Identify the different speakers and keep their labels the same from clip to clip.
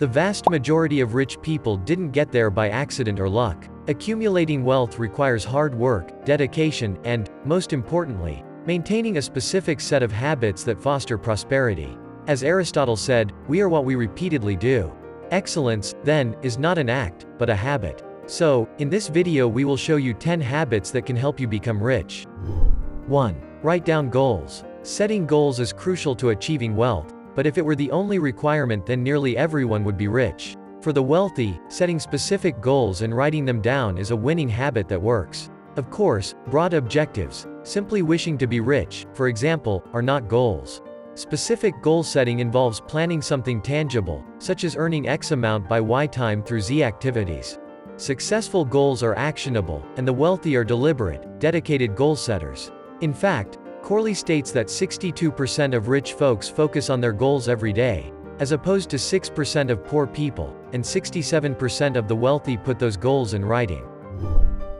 Speaker 1: The vast majority of rich people didn't get there by accident or luck. Accumulating wealth requires hard work, dedication, and, most importantly, maintaining a specific set of habits that foster prosperity. As Aristotle said, we are what we repeatedly do. Excellence, then, is not an act, but a habit. So, in this video we will show you 10 habits that can help you become rich. 1. Write down goals. Setting goals is crucial to achieving wealth, but if it were the only requirement, then nearly everyone would be rich. For the wealthy, setting specific goals and writing them down is a winning habit that works. Of course, broad objectives, simply wishing to be rich, for example, are not goals. Specific goal setting involves planning something tangible, such as earning X amount by Y time through Z activities. Successful goals are actionable, and the wealthy are deliberate, dedicated goal setters. In fact, Corley states that 62% of rich folks focus on their goals every day, as opposed to 6% of poor people, and 67% of the wealthy put those goals in writing.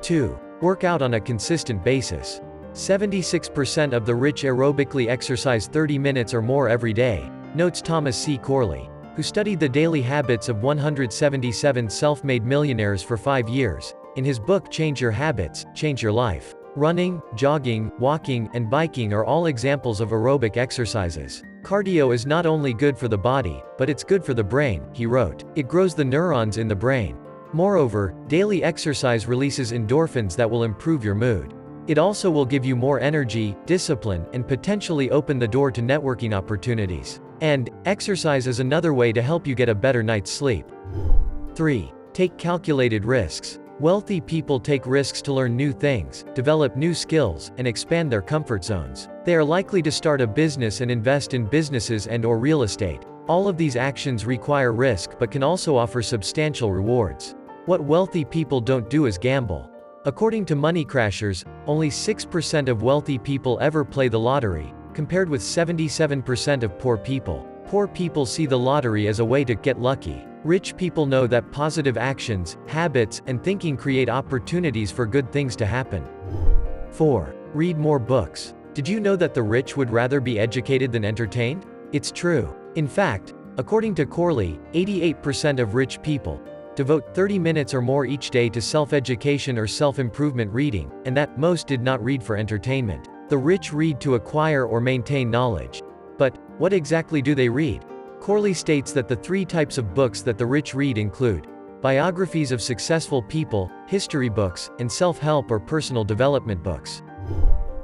Speaker 1: 2. Work out on a consistent basis. 76% of the rich aerobically exercise 30 minutes or more every day, notes Thomas C. Corley, who studied the daily habits of 177 self-made millionaires for 5 years, in his book Change Your Habits, Change Your Life. Running, jogging, walking, and biking are all examples of aerobic exercises. Cardio is not only good for the body, but it's good for the brain, he wrote. It grows the neurons in the brain. Moreover, daily exercise releases endorphins that will improve your mood. It also will give you more energy, discipline, and potentially open the door to networking opportunities. And, exercise is another way to help you get a better night's sleep. 3. Take calculated risks. Wealthy people take risks to learn new things, develop new skills, and expand their comfort zones. They are likely to start a business and invest in businesses and/or real estate. All of these actions require risk but can also offer substantial rewards. What wealthy people don't do is gamble. According to Money Crashers, only 6% of wealthy people ever play the lottery, compared with 77% of poor people. Poor people see the lottery as a way to get lucky. Rich people know that positive actions, habits, and thinking create opportunities for good things to happen. 4. Read more books. Did you know that the rich would rather be educated than entertained? It's true. In fact, according to Corley, 88% of rich people devote 30 minutes or more each day to self-education or self-improvement reading, and that most did not read for entertainment. The rich read to acquire or maintain knowledge. But, what exactly do they read? Corley states that the 3 types of books that the rich read include biographies of successful people, history books, and self-help or personal development books.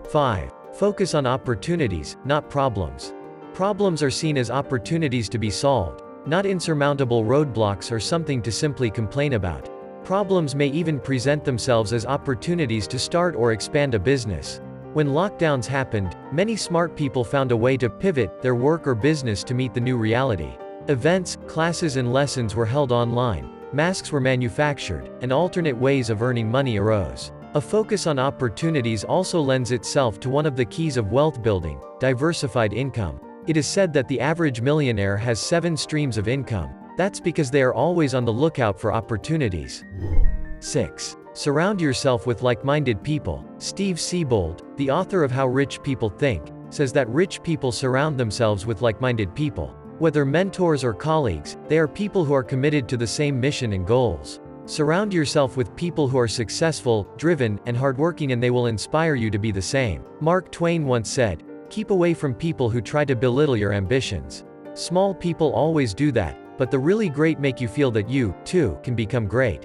Speaker 1: 5. Focus on opportunities, not problems. Problems are seen as opportunities to be solved, not insurmountable roadblocks or something to simply complain about. Problems may even present themselves as opportunities to start or expand a business. When lockdowns happened, many smart people found a way to pivot their work or business to meet the new reality. Events, classes and lessons were held online, masks were manufactured, and alternate ways of earning money arose. A focus on opportunities also lends itself to one of the keys of wealth building, diversified income. It is said that the average millionaire has 7 streams of income. That's because they are always on the lookout for opportunities. 6. Surround yourself with like-minded people. Steve Siebold, the author of How Rich People Think, says that rich people surround themselves with like-minded people. Whether mentors or colleagues, they are people who are committed to the same mission and goals. Surround yourself with people who are successful, driven, and hardworking, and they will inspire you to be the same. Mark Twain once said, "Keep away from people who try to belittle your ambitions. Small people always do that, but the really great make you feel that you, too, can become great."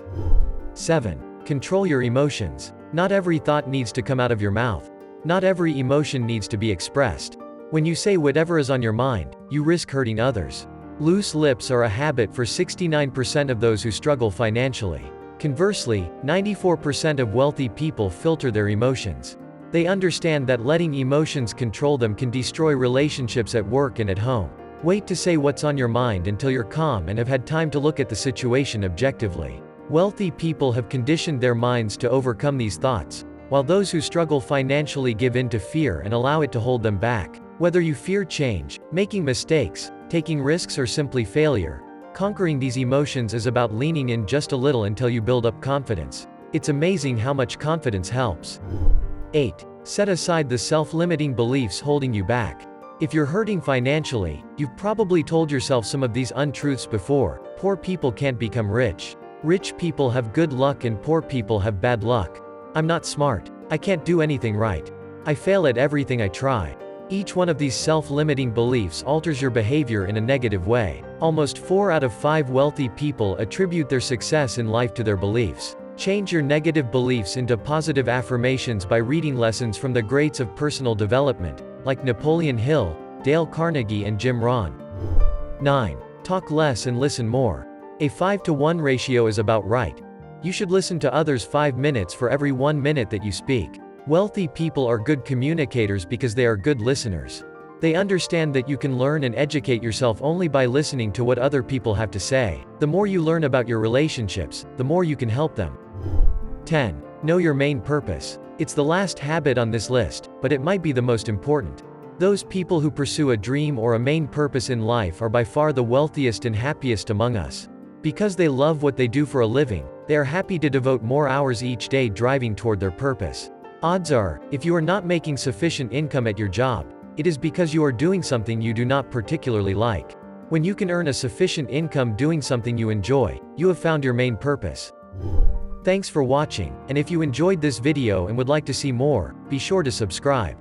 Speaker 1: 7. Control your emotions. Not every thought needs to come out of your mouth. Not every emotion needs to be expressed. When you say whatever is on your mind, you risk hurting others. Loose lips are a habit for 69% of those who struggle financially. Conversely, 94% of wealthy people filter their emotions. They understand that letting emotions control them can destroy relationships at work and at home. Wait to say what's on your mind until you're calm and have had time to look at the situation objectively. Wealthy people have conditioned their minds to overcome these thoughts, while those who struggle financially give in to fear and allow it to hold them back. Whether you fear change, making mistakes, taking risks, or simply failure, conquering these emotions is about leaning in just a little until you build up confidence. It's amazing how much confidence helps. 8. Set aside the self-limiting beliefs holding you back. If you're hurting financially, you've probably told yourself some of these untruths before. Poor people can't become rich. Rich people have good luck and poor people have bad luck. I'm not smart. I can't do anything right. I fail at everything I try. Each one of these self-limiting beliefs alters your behavior in a negative way. Almost 4 out of 5 wealthy people attribute their success in life to their beliefs. Change your negative beliefs into positive affirmations by reading lessons from the greats of personal development, like Napoleon Hill, Dale Carnegie and Jim Rohn. 9. Talk less and listen more. A 5-to-1 ratio is about right. You should listen to others 5 minutes for every 1 minute that you speak. Wealthy people are good communicators because they are good listeners. They understand that you can learn and educate yourself only by listening to what other people have to say. The more you learn about your relationships, the more you can help them. 10. Know your main purpose. It's the last habit on this list, but it might be the most important. Those people who pursue a dream or a main purpose in life are by far the wealthiest and happiest among us. Because they love what they do for a living, they are happy to devote more hours each day driving toward their purpose. Odds are, if you are not making sufficient income at your job, it is because you are doing something you do not particularly like. When you can earn a sufficient income doing something you enjoy, you have found your main purpose. Thanks for watching, and if you enjoyed this video and would like to see more, be sure to subscribe.